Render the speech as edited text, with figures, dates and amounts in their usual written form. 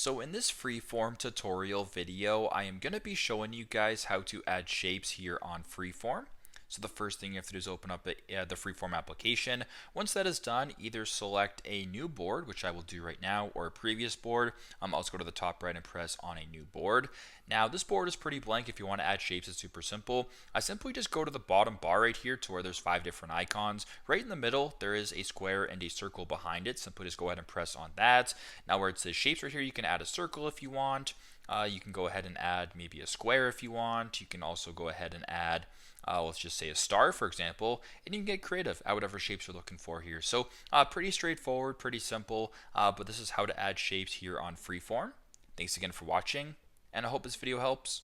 So in this freeform tutorial video, I am going to be showing you guys how to add shapes here on freeform. So the first thing you have to do is open up the freeform application. Once that is done, either select a new board, which I will do right now, or a previous board. I'll just go to the top right and press on a new board. Now this board is pretty blank. If you want to add shapes, it's super simple. I simply just go to the bottom bar right here to where there's 5 different icons. Right in the middle, there is a square and a circle behind it. Simply just go ahead and press on that. Now where it says shapes right here, you can add a circle if you want. You can go ahead and add maybe a square if you want. You can also go ahead and add let's just say a star, for example, and you can get creative at whatever shapes you're looking for here. So pretty straightforward, pretty simple, but this is how to add shapes here on freeform. Thanks again for watching, and I hope this video helps.